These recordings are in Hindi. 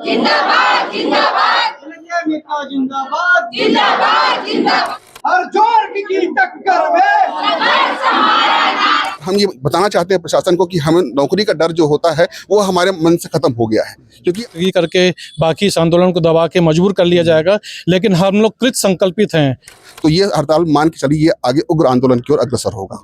जिंदाबाद जिंदाबाद नेता जिंदाबाद जिंदाबाद जिंदाबाद हर जोर की टक्कर में हम ये बताना चाहते हैं प्रशासन को कि हमें नौकरी का डर जो होता है वो हमारे मन से खत्म हो गया है, क्योंकि ये करके बाकी इस आंदोलन को दबा के मजबूर कर लिया जाएगा, लेकिन हम लोग कृत संकल्पित हैं। तो ये हड़ताल मान के चलिए ये आगे उग्र आंदोलन की ओर अग्रसर होगा।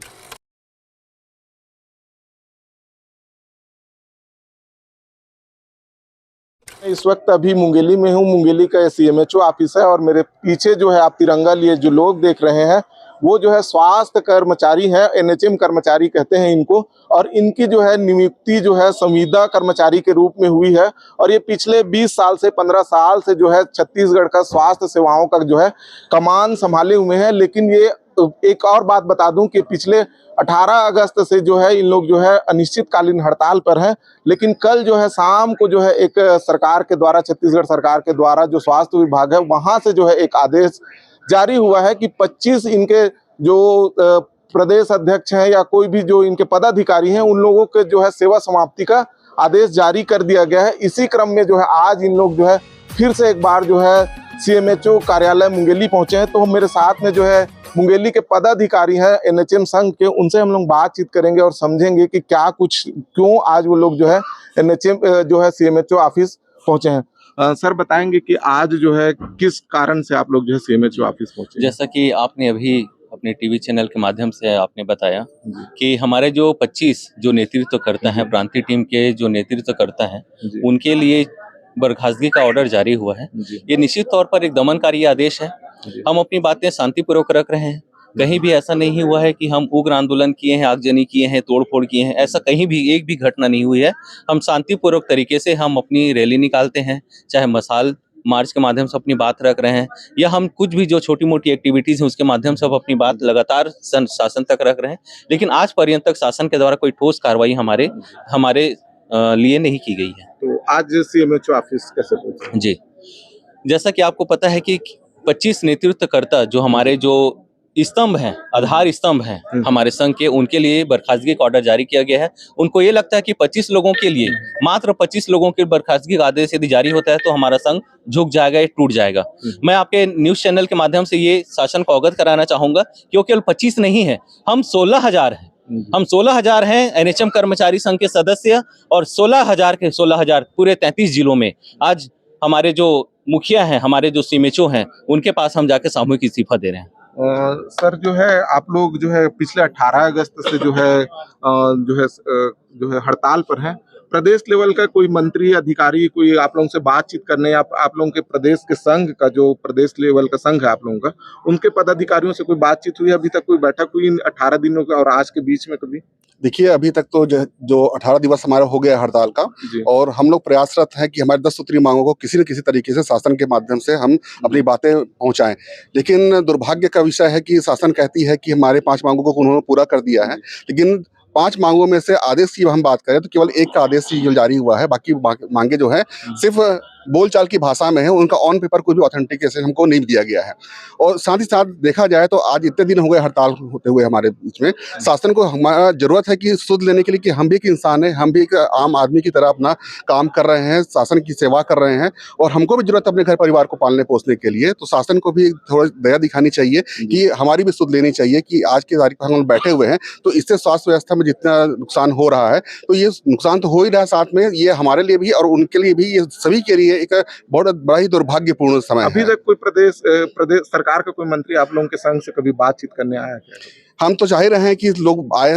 इस वक्त अभी मुंगेली में हूँ। मुंगेली का सीएमएचओ ऑफिस है और मेरे पीछे जो है आप तिरंगा लिए जो लोग देख रहे हैं वो जो है स्वास्थ्य कर्मचारी है, एनएचएम कर्मचारी कहते हैं इनको, और इनकी जो है नियुक्ति जो है संविदा कर्मचारी के रूप में हुई है। और ये पिछले 20 साल से 15 साल से जो है छत्तीसगढ़ का स्वास्थ्य सेवाओं का जो है कमान संभाले हुए हैं। लेकिन ये एक और बात बता दूं कि पिछले 18 अगस्त से जो है इन लोग जो है अनिश्चितकालीन हड़ताल पर हैं। लेकिन कल जो है शाम को जो है एक सरकार के द्वारा, छत्तीसगढ़ सरकार के द्वारा जो स्वास्थ्य विभाग है वहां से जो है एक आदेश जारी हुआ है कि 25 इनके जो प्रदेश अध्यक्ष हैं या कोई भी जो इनके पदाधिकारी हैं उन लोगों के जो है सेवा समाप्ति का आदेश जारी कर दिया गया है। इसी क्रम में जो है आज इन लोग जो है फिर से एक बार जो है सीएमएचओ कार्यालय मुंगेली पहुंचे हैं। तो मेरे साथ में जो है मुंगेली के पदाधिकारी हैं एनएचएम संघ के, उनसे हम लोग बातचीत करेंगे और समझेंगे कि क्या कुछ क्यों आज वो लोग जो है एनएचएम जो है सीएमएचओ ऑफिस पहुंचे हैं। सर बताएंगे कि आज जो है किस कारण से आप लोग जो है सीएमएचओ ऑफिस पहुंचे? जैसा कि आपने अभी अपने टीवी चैनल के माध्यम से आपने बताया कि हमारे जो 25 जो नेतृत्व करता है, प्रांतीय टीम के जो नेतृत्व करता है, उनके लिए बर्खास्तगी का ऑर्डर जारी हुआ है। ये निश्चित तौर पर एक दमनकारी आदेश है। हम अपनी बातें शांतिपूर्वक रख रहे हैं। कहीं भी ऐसा नहीं हुआ है कि हम उग्र आंदोलन किए हैं, आगजनी किए हैं, तोड़फोड़ किए हैं, ऐसा कहीं भी एक भी घटना नहीं हुई है। हम शांतिपूर्वक तरीके से हम अपनी रैली निकालते हैं, चाहे मसाल मार्च के माध्यम से अपनी बात रख रहे हैं या हम कुछ भी जो छोटी मोटी एक्टिविटीज हैं उसके माध्यम से अपनी बात लगातार शासन तक रख रहे हैं। लेकिन आज पर्यंत तक शासन के द्वारा कोई ठोस कार्रवाई हमारे लिए नहीं की गई है। तो आज सीएमएचओ ऑफिस कैसे पहुंचे? जी, जैसा कि आपको पता है कि 25 नेतृत्वकर्ता जो हमारे जो स्तंभ हैं, आधार स्तंभ हैं हमारे संघ के, उनके लिए बर्खास्तगी का ऑर्डर जारी किया गया है। उनको ये लगता है कि 25 लोगों के लिए, मात्र 25 लोगों के बर्खास्तगी का आदेश यदि जारी होता है तो हमारा संघ झुक जाएगा, ये टूट जाएगा। मैं आपके न्यूज चैनल के माध्यम से ये शासन को अवगत कराना चाहूंगा कि वो केवल 25 नहीं है, हम 16,000 हैं। हम 16,000 हैं एनएचएम कर्मचारी संघ के सदस्य, और 16,000 के 16,000 पूरे 33 जिलों में आज हमारे जो मुखिया हैं, हमारे जो सीएमएचओ हैं, उनके पास हम जाके सामूहिक इस्तीफा दे रहे हैं। सर जो है आप लोग जो है पिछले 18 अगस्त से जो है हड़ताल पर हैं। प्रदेश लेवल का कोई मंत्री अधिकारी कोई आप लोगों से बातचीत करने या आप लोगों के प्रदेश के संघ का, जो प्रदेश लेवल का संघ है आप लोगों का, उनके पदाधिकारियों से कोई बातचीत हुई? अभी तक कोई बैठक हुई इन 18 दिनों का और आज के बीच में कभी? देखिए अभी तक तो जो 18 दिवस हमारा हो गया हड़ताल का, और हम लोग प्रयासरत हैं कि हमारे 10 सूत्री मांगों को किसी न किसी तरीके से शासन के माध्यम से हम अपनी बातें पहुंचाएं। लेकिन दुर्भाग्य का विषय है कि शासन कहती है कि हमारे 5 मांगों को उन्होंने पूरा कर दिया है, लेकिन 5 मांगों में से आदेश की हम बात करें तो केवल एक का आदेश ही जारी हुआ है। बाकी मांगे जो है सिर्फ बोलचाल की भाषा में है, उनका ऑन पेपर कोई भी ऑथेंटिकेशन हमको नहीं दिया गया है। और साथ ही साथ देखा जाए तो आज इतने दिन हो गए हड़ताल होते हुए हमारे बीच में, शासन को हमारा जरूरत है कि सुध लेने के लिए कि हम भी एक इंसान है, हम भी एक आम आदमी की तरह अपना काम कर रहे हैं, शासन की सेवा कर रहे हैं, और हमको भी जरूरत है अपने घर परिवार को पालने पोसने के लिए। तो शासन को भी थोड़ा दया दिखानी चाहिए कि हमारी भी सुध लेनी चाहिए कि आज की तारीख पर हम बैठे हुए हैं तो इससे स्वास्थ्य व्यवस्था में जितना नुकसान हो रहा है, तो ये नुकसान तो हो ही रहा है, साथ में ये हमारे लिए भी और उनके लिए भी, ये सभी के लिए एक बहुत बड़ा ही दुर्भाग्यपूर्ण समय है। अभी तक कोई प्रदेश सरकार का कोई मंत्री आप लोगों के संघ से कभी बातचीत करने आया क्या? हम तो चाह रहे हैं कि लोग आए,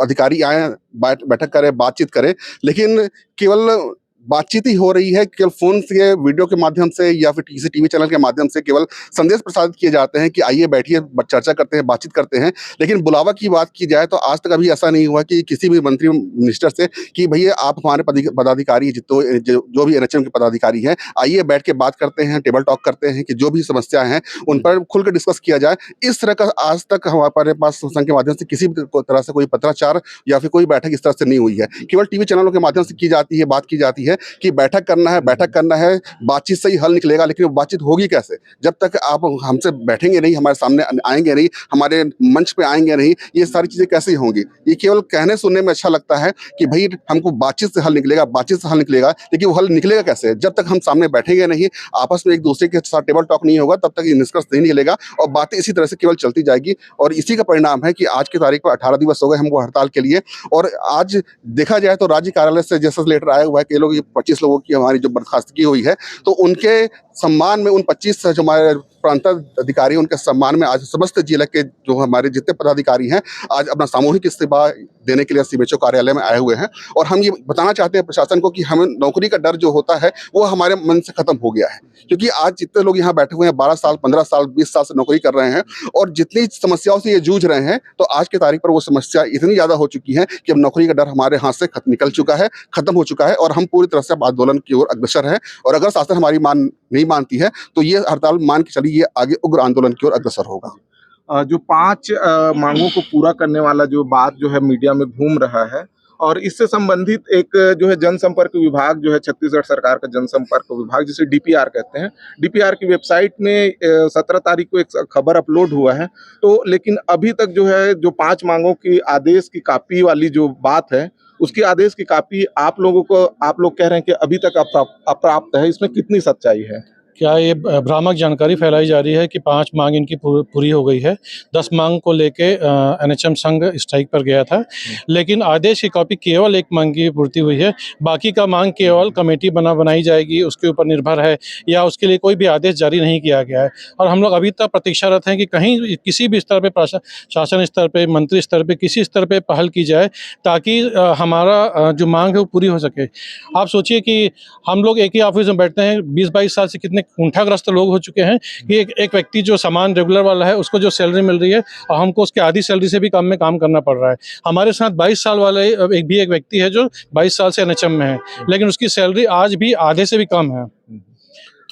अधिकारी आए, बैठक करें, बातचीत करें, लेकिन केवल बातचीत ही हो रही है, केवल फोन से, वीडियो के माध्यम से या फिर किसी टीवी चैनल के माध्यम से केवल संदेश प्रसारित किए जाते हैं कि आइए बैठिए, चर्चा करते हैं, बातचीत करते हैं। लेकिन बुलावा की बात की जाए तो आज तक अभी ऐसा नहीं हुआ कि किसी भी मंत्री मिनिस्टर से कि भैया आप हमारे पदाधिकारी जो भी एनएचएम के पदाधिकारी हैं, आइए बैठ के बात करते हैं, टेबल टॉक करते हैं कि जो भी समस्या हैं उन पर खुलकर डिस्कस किया जाए। इस तरह का आज तक हमारे पास संघ के माध्यम से किसी भी तरह से कोई पत्राचार या फिर कोई बैठक इस तरह से नहीं हुई है। केवल टीवी चैनलों के माध्यम से की जाती है, बात की जाती है। है कि बैठक करना है, बातचीत से ही हल निकलेगा। लेकिन वो बातचीत होगी कैसे जब तक आप हमसे बैठेंगे नहीं, हमारे सामने आएंगे नहीं, हमारे मंच पे आएंगे नहीं, ये सारी चीजें कैसे होंगी? ये केवल कहने सुनने में अच्छा लगता है कि भाई हमको बातचीत से हल निकलेगा, लेकिन वो हल निकलेगा कैसे? जब तक हम सामने बैठेंगे नहीं, आपस में एक दूसरे के साथ टेबल टॉक नहीं होगा, तब तक ये निष्कर्ष नहीं निकलेगा और बातें इसी तरह से केवल चलती जाएगी। और इसी का परिणाम है कि आज की तारीख पर 18 दिवस हो गए हमको हड़ताल के लिए। और आज देखा जाए तो राज्य कार्यालय से जैसा लेटर आया हुआ है कि ये लोग 25 लोगों की हमारी जो बर्खास्तगी हुई है, तो उनके सम्मान में उन 25 जो हमारे प्रांत अधिकारी, उनके सम्मान में आज समस्त जिले के जो हमारे जितने पदाधिकारी हैं आज अपना सामूहिक इस्तीफा देने के लिए सीएमएचओ कार्यालय में आए हुए हैं। और हम ये बताना चाहते हैं प्रशासन को कि हमें नौकरी का डर जो होता है वो हमारे मन से खत्म हो गया है, क्योंकि आज जितने लोग यहाँ बैठे हुए हैं 12 साल, 15 साल, 20 साल से नौकरी कर रहे हैं और जितनी समस्याओं से ये जूझ रहे हैं, तो आज की तारीख पर वो समस्या इतनी ज्यादा हो चुकी है कि अब नौकरी का डर हमारे हाथ से निकल चुका है, खत्म हो चुका है और हम पूरी तरह से अब आंदोलन की ओर अग्रसर है। और अगर शासन हमारी मान नहीं मानती है तो ये हड़ताल मान के चलिए, ये आगे उग्र आंदोलन की ओर अग्रसर होगा। जो 5 मांगों को पूरा करने वाला जो बात जो है मीडिया में घूम रहा है, और इससे संबंधित एक जो है जनसंपर्क विभाग जो है छत्तीसगढ़ सरकार का जनसंपर्क विभाग, जिसे डीपीआर कहते हैं, डीपीआर की वेबसाइट में 17 तारीख को एक खबर अपलोड हुआ है। तो लेकिन अभी तक जो है जो 5 मांगों की आदेश की कॉपी वाली जो बात है, उसकी आदेश की कॉपी आप लोग कह रहे हैं कि अभी तक अप्राप्त है, इसमें कितनी सच्चाई है? क्या ये भ्रामक जानकारी फैलाई जा रही है कि 5 मांग इनकी पूरी हो गई है। 10 मांग को लेके एनएचएम संघ स्ट्राइक पर गया था, लेकिन आदेश की कॉपी केवल 1 मांग की पूर्ति हुई है। बाकी का मांग केवल कमेटी बनाई जाएगी, उसके ऊपर निर्भर है, या उसके लिए कोई भी आदेश जारी नहीं किया गया है। और हम लोग अभी तक प्रतीक्षारत हैं कि कहीं किसी भी स्तर पर, शासन स्तर पर, मंत्री स्तर पर, किसी स्तर पर पहल की जाए ताकि हमारा जो मांग है वो पूरी हो सके। आप सोचिए कि हम लोग एक ही ऑफिस में बैठते हैं, 20-22 साल से कितने कुंठाग्रस्त लोग हो चुके हैं कि एक व्यक्ति जो सामान रेगुलर वाला है उसको जो सैलरी मिल रही है और हमको उसके आधी सैलरी से भी कम में काम करना पड़ रहा है। हमारे साथ 22 साल वाले एक व्यक्ति है जो 22 साल से एनएचएम में है, लेकिन उसकी सैलरी आज भी आधे से भी कम है।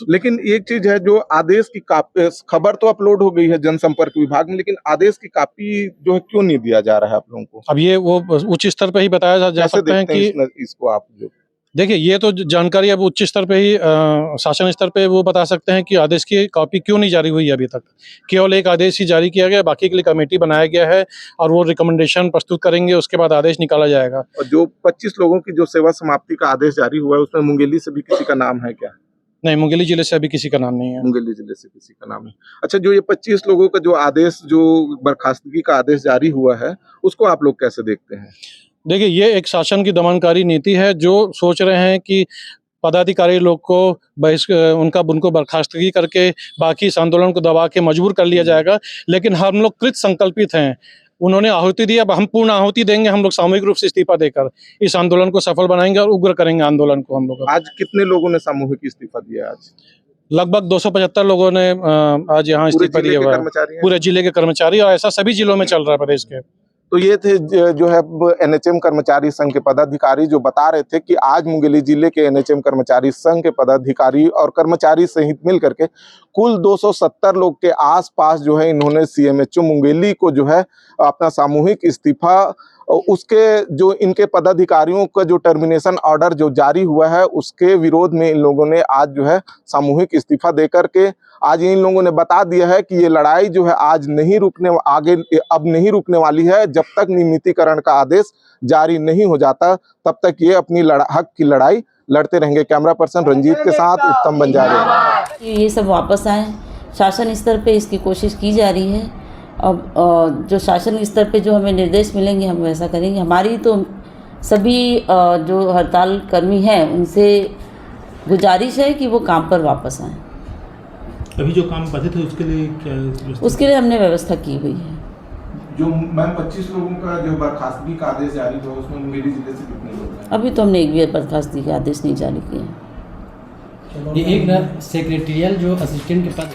लेकिन एक चीज है, जो आदेश की खबर तो अपलोड हो गई है जनसंपर्क विभाग में, लेकिन आदेश की कॉपी जो है क्यों नहीं दिया जा रहा है आप लोगों को? अब ये वो उच्च स्तर पे ही बताया जा सकता है कि इसको आप जो देखिए, ये तो जानकारी अब उच्च स्तर पे ही शासन स्तर पे वो बता सकते हैं कि आदेश की कॉपी क्यों नहीं जारी हुई है। अभी तक केवल एक आदेश ही जारी किया गया, बाकी के लिए कमेटी बनाया गया है और वो रिकमेंडेशन प्रस्तुत करेंगे, उसके बाद आदेश निकाला जाएगा। और जो 25 लोगों की जो सेवा समाप्ति का आदेश जारी हुआ है, उसमें मुंगेली से भी किसी का नाम है क्या? नहीं, मुंगेली जिले से अभी किसी का नाम नहीं है। मुंगेली जिले से किसी का नाम है। अच्छा, जो ये 25 लोगों का जो आदेश, जो बर्खास्तगी का आदेश जारी हुआ है, उसको आप लोग कैसे देखते हैं? देखिए, ये एक शासन की दमनकारी नीति है जो सोच रहे हैं कि पदाधिकारी लोग को उनको बर्खास्तगी करके बाकी इस आंदोलन को दबा के मजबूर कर लिया जाएगा। लेकिन हम लोग कृत संकल्पित हैं, उन्होंने आहुति दी, अब हम पूर्ण आहुति देंगे। हम लोग सामूहिक रूप से इस्तीफा देकर इस आंदोलन को सफल बनाएंगे और उग्र करेंगे आंदोलन को। हम लोग आज कितने लोगों ने सामूहिक इस्तीफा दिया? आज लगभग 275 लोगों ने आज यहाँ इस्तीफा दिया हुआ है, पूरे जिले के कर्मचारी, और ऐसा सभी जिलों में चल रहा है प्रदेश के। तो ये थे जो है एनएचएम कर्मचारी संघ के पदाधिकारी जो बता रहे थे कि आज मुंगेली जिले के एनएचएम कर्मचारी संघ के पदाधिकारी और कर्मचारी सहित मिलकर के कुल 270 लोग के आसपास जो है इन्होंने सीएमएचओ मुंगेली को जो है अपना सामूहिक इस्तीफा, उसके जो इनके पदाधिकारियों का जो टर्मिनेशन ऑर्डर जो जारी हुआ है उसके विरोध में इन लोगों ने आज जो है सामूहिक इस्तीफा देकर के आज इन लोगों ने बता दिया है कि ये लड़ाई जो है आज नहीं रुकने वाली है। जब तक नियमितीकरण का आदेश जारी नहीं हो जाता तब तक ये अपनी हक की लड़ाई लड़ते रहेंगे। कैमरा पर्सन रंजीत के साथ उत्तम बंजारे। ये सब वापस आए, शासन स्तर पे इसकी कोशिश की जा रही है। अब जो शासन स्तर पे जो हमें निर्देश मिलेंगे हम वैसा करेंगे। हमारी तो सभी जो हड़ताल कर्मी हैं उनसे गुजारिश है कि वो काम पर वापस आएँ। अभी जो काम बचे थे उसके लिए क्या? उसके लिए हमने व्यवस्था की हुई है। जो मैम 25 लोगों का जो बर्खास्तगी का आदेश जारी हुआ उसमें मुंगेली जिले से कितने लोग हैं? अभी तो हमने एक भी बर्खास्तगी का आदेश नहीं जारी किया। ये एक सेक्रेटरियल जो असिस्टेंट के पद